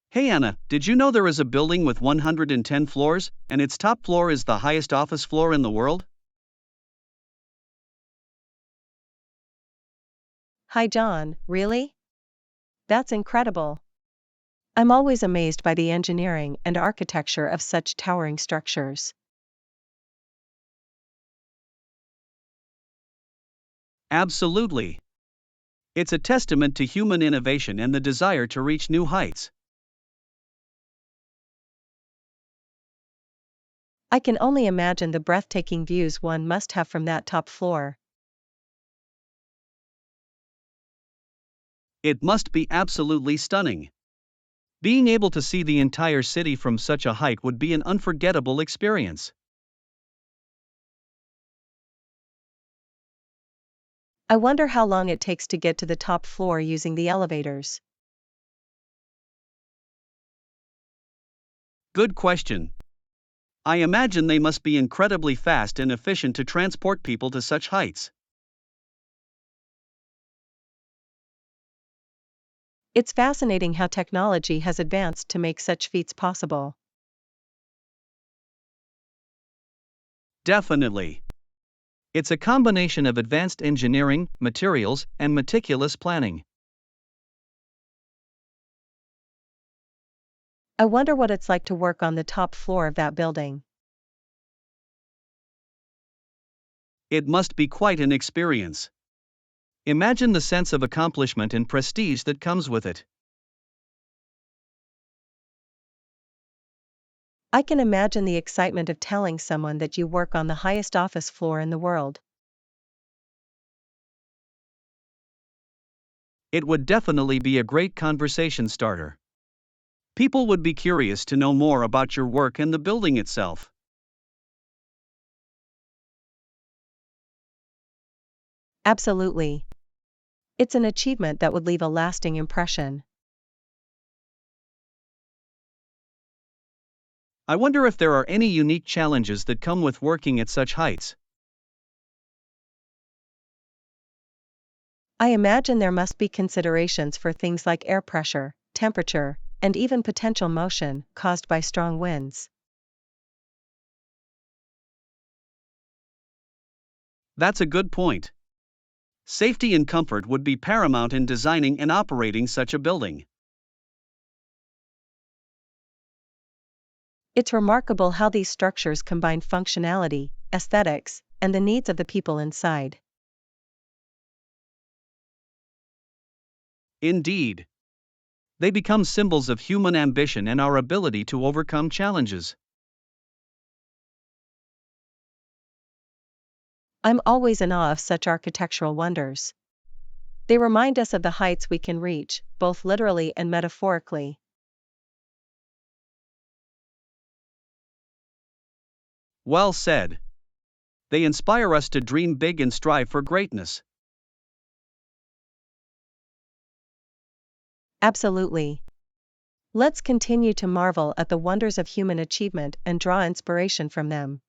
Hey Anna, did you know there is a building with 110 floors, and its top floor is the highest office floor in the world? Hi John, really? That's incredible. I'm always amazed by the engineering and architecture of such towering structures. Absolutely. It's a testament to human innovation and the desire to reach new heights. I can only imagine the breathtaking views one must have from that top floor. It must be absolutely stunning. Being able to see the entire city from such a height would be an unforgettable experience. I wonder how long it takes to get to the top floor using the elevators. Good question. I imagine they must be incredibly fast and efficient to transport people to such heights. It's fascinating how technology has advanced to make such feats possible. Definitely. It's a combination of advanced engineering, materials, and meticulous planning. I wonder what it's like to work on the top floor of that building. It must be quite an experience. Imagine the sense of accomplishment and prestige that comes with it. I can imagine the excitement of telling someone that you work on the highest office floor in the world. It would definitely be a great conversation starter. People would be curious to know more about your work and the building itself. Absolutely. It's an achievement that would leave a lasting impression. I wonder if there are any unique challenges that come with working at such heights. I imagine there must be considerations for things like air pressure, temperature, and even potential motion caused by strong winds. That's a good point. Safety and comfort would be paramount in designing and operating such a building. It's remarkable how these structures combine functionality, aesthetics, and the needs of the people inside. Indeed. They become symbols of human ambition and our ability to overcome challenges. I'm always in awe of such architectural wonders. They remind us of the heights we can reach, both literally and metaphorically. Well said. They inspire us to dream big and strive for greatness. Absolutely. Let's continue to marvel at the wonders of human achievement and draw inspiration from them.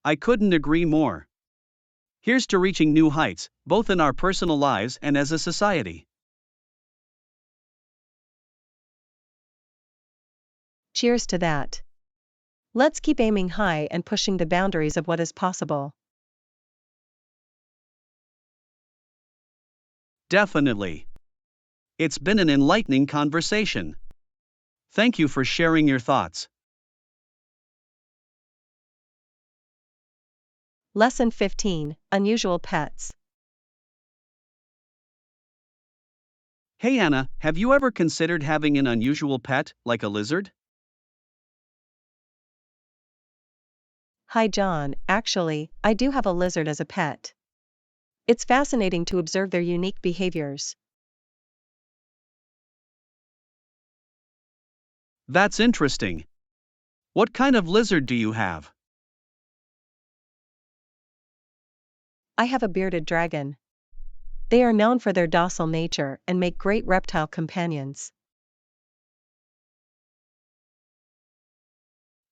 I couldn't agree more. Here's to reaching new heights, both in our personal lives and as a society. Cheers to that. Let's keep aiming high and pushing the boundaries of what is possible. Definitely. It's been an enlightening conversation. Thank you for sharing your thoughts. Lesson 15: Unusual Pets. Hey Anna, have you ever considered having an unusual pet, like a lizard? Hi John, actually, I do have a lizard as a pet. It's fascinating to observe their unique behaviors. That's interesting. What kind of lizard do you have? I have a bearded dragon. They are known for their docile nature and make great reptile companions.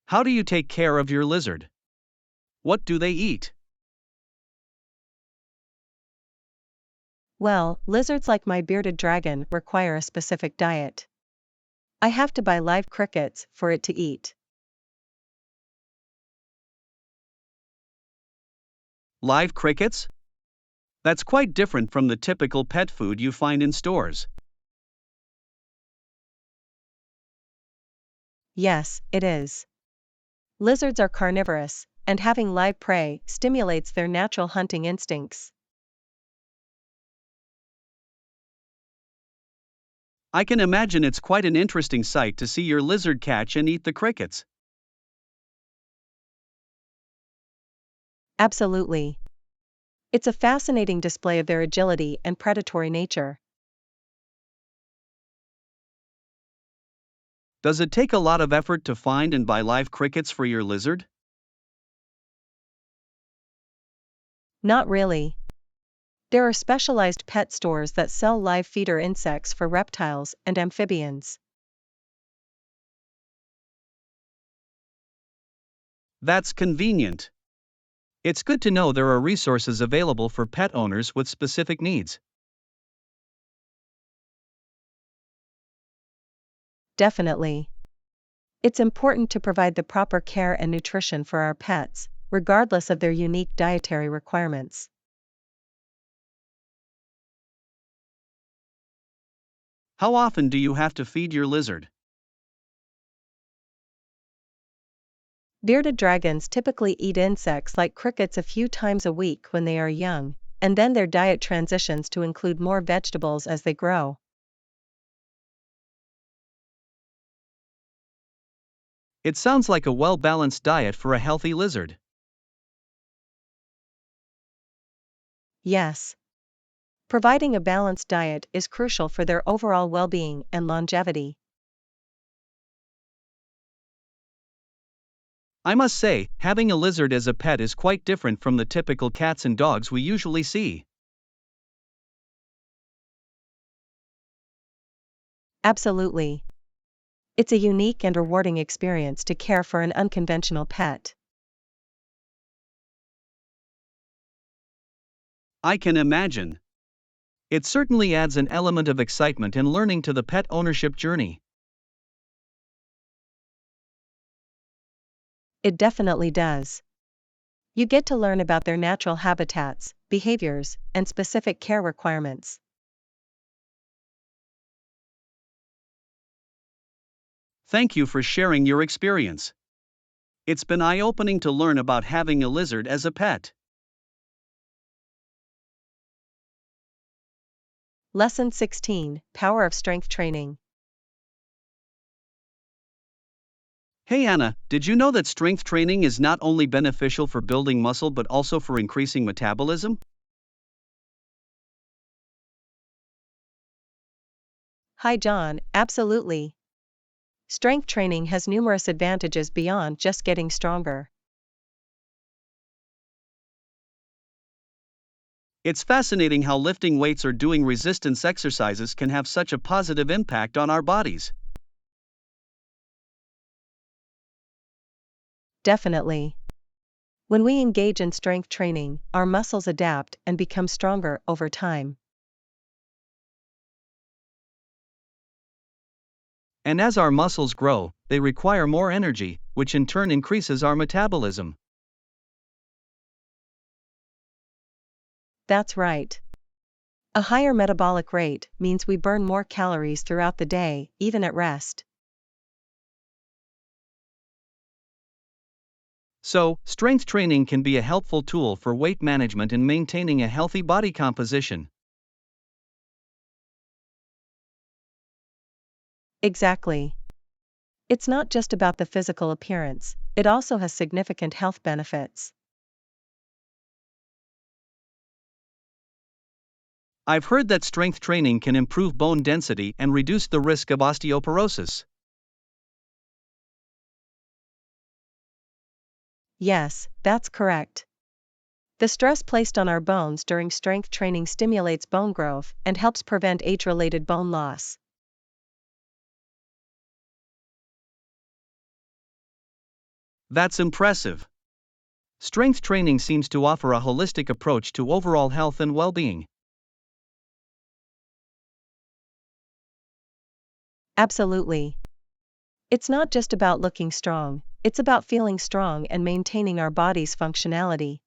How do you take care of your lizard? What do they eat? Well, lizards like my bearded dragon require a specific diet. I have to buy live crickets for it to eat. Live crickets? That's quite different from the typical pet food you find in stores. Yes, it is. Lizards are carnivorous, and having live prey stimulates their natural hunting instincts. I can imagine it's quite an interesting sight to see your lizard catch and eat the crickets. Absolutely. It's a fascinating display of their agility and predatory nature. Does it take a lot of effort to find and buy live crickets for your lizard? Not really. There are specialized pet stores that sell live feeder insects for reptiles and amphibians. That's convenient. It's good to know there are resources available for pet owners with specific needs. Definitely. It's important to provide the proper care and nutrition for our pets, regardless of their unique dietary requirements. How often do you have to feed your lizard? Bearded dragons typically eat insects like crickets a few times a week when they are young, and then their diet transitions to include more vegetables as they grow. It sounds like a well-balanced diet for a healthy lizard. Yes. Providing a balanced diet is crucial for their overall well-being and longevity. I must say, having a lizard as a pet is quite different from the typical cats and dogs we usually see. Absolutely. It's a unique and rewarding experience to care for an unconventional pet. I can imagine. It certainly adds an element of excitement and learning to the pet ownership journey. It definitely does. You get to learn about their natural habitats, behaviors, and specific care requirements. Thank you for sharing your experience. It's been eye-opening to learn about having a lizard as a pet. Lesson 16: Power of Strength Training. Hey Anna, did you know that strength training is not only beneficial for building muscle but also for increasing metabolism? Hi John, absolutely. Strength training has numerous advantages beyond just getting stronger. It's fascinating how lifting weights or doing resistance exercises can have such a positive impact on our bodies. Definitely. When we engage in strength training, our muscles adapt and become stronger over time. And as our muscles grow, they require more energy, which in turn increases our metabolism. That's right. A higher metabolic rate means we burn more calories throughout the day, even at rest. So, strength training can be a helpful tool for weight management and maintaining a healthy body composition. Exactly. It's not just about the physical appearance, it also has significant health benefits. I've heard that strength training can improve bone density and reduce the risk of osteoporosis. Yes, that's correct. The stress placed on our bones during strength training stimulates bone growth and helps prevent age-related bone loss. That's impressive. Strength training seems to offer a holistic approach to overall health and well-being. Absolutely. It's not just about looking strong, it's about feeling strong and maintaining our body's functionality.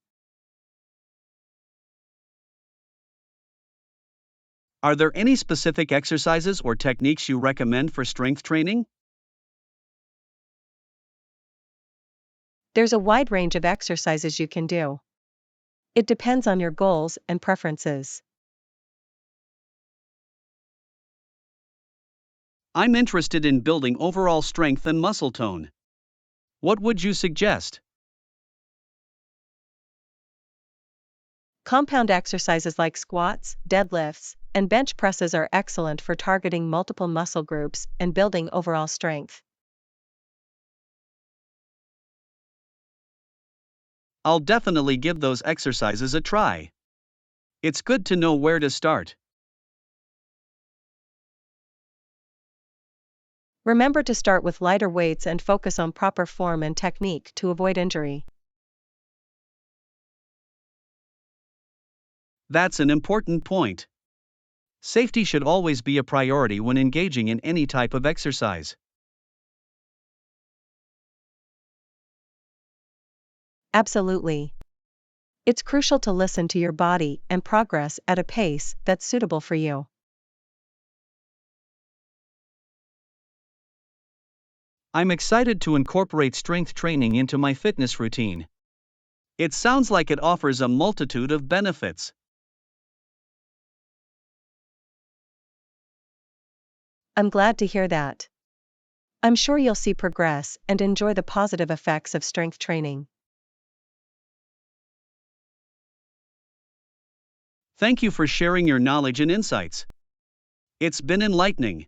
Are there any specific exercises or techniques you recommend for strength training? There's a wide range of exercises you can do. It depends on your goals and preferences. I'm interested in building overall strength and muscle tone. What would you suggest? Compound exercises like squats, deadlifts, and bench presses are excellent for targeting multiple muscle groups and building overall strength. I'll definitely give those exercises a try. It's good to know where to start. Remember to start with lighter weights and focus on proper form and technique to avoid injury. That's an important point. Safety should always be a priority when engaging in any type of exercise. Absolutely. It's crucial to listen to your body and progress at a pace that's suitable for you. I'm excited to incorporate strength training into my fitness routine. It sounds like it offers a multitude of benefits. I'm glad to hear that. I'm sure you'll see progress and enjoy the positive effects of strength training. Thank you for sharing your knowledge and insights. It's been enlightening.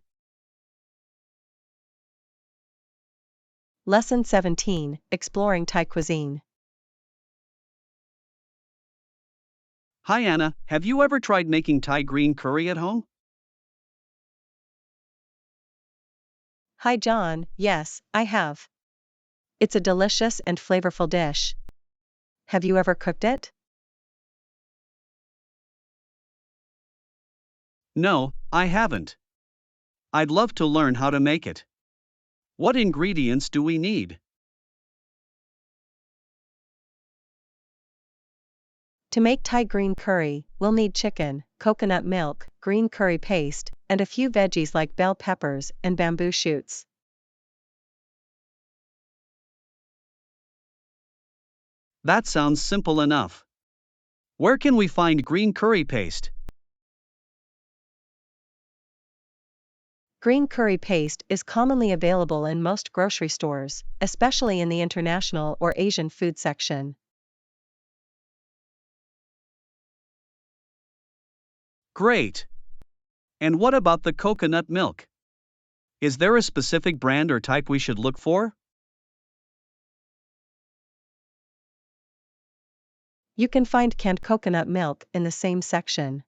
Lesson 17, Exploring Thai Cuisine. Hi Anna, have you ever tried making Thai green curry at home? Hi John, yes, I have. It's a delicious and flavorful dish. Have you ever cooked it? No, I haven't. I'd love to learn how to make it. What ingredients do we need? To make Thai green curry, we'll need chicken, coconut milk, green curry paste, and a few veggies like bell peppers and bamboo shoots. That sounds simple enough. Where can we find green curry paste? Green curry paste is commonly available in most grocery stores, especially in the international or Asian food section. Great. And what about the coconut milk? Is there a specific brand or type we should look for? You can find canned coconut milk in the same section.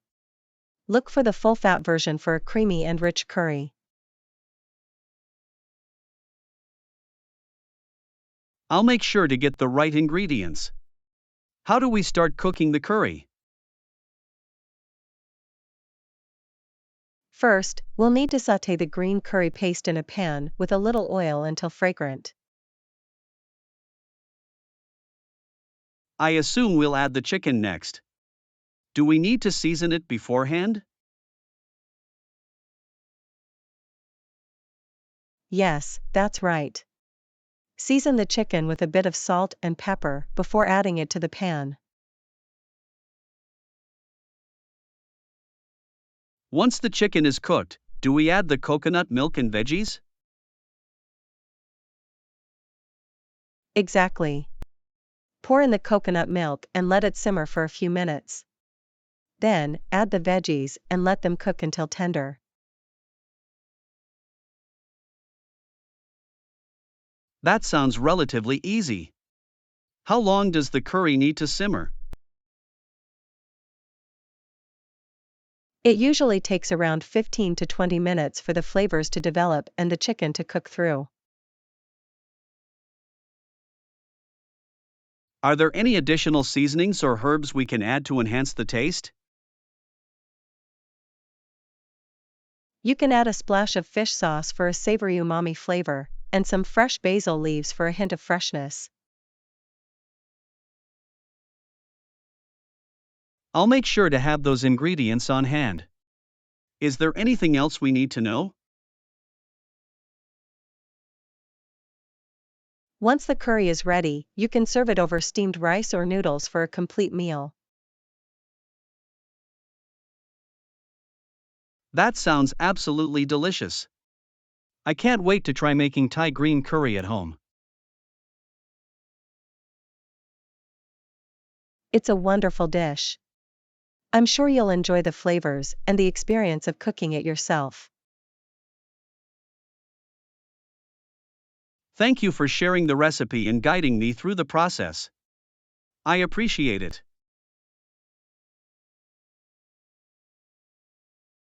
Look for the full-fat version for a creamy and rich curry. I'll make sure to get the right ingredients. How do we start cooking the curry? First, we'll need to sauté the green curry paste in a pan with a little oil until fragrant. I assume we'll add the chicken next. Do we need to season it beforehand? Yes, that's right. Season the chicken with a bit of salt and pepper before adding it to the pan. Once the chicken is cooked, do we add the coconut milk and veggies? Exactly. Pour in the coconut milk and let it simmer for a few minutes. Then, add the veggies and let them cook until tender. That sounds relatively easy. How long does the curry need to simmer? It usually takes around 15 to 20 minutes for the flavors to develop and the chicken to cook through. Are there any additional seasonings or herbs we can add to enhance the taste? You can add a splash of fish sauce for a savory umami flavor, and some fresh basil leaves for a hint of freshness. I'll make sure to have those ingredients on hand. Is there anything else we need to know? Once the curry is ready, you can serve it over steamed rice or noodles for a complete meal. That sounds absolutely delicious. I can't wait to try making Thai green curry at home. It's a wonderful dish. I'm sure you'll enjoy the flavors and the experience of cooking it yourself. Thank you for sharing the recipe and guiding me through the process. I appreciate it.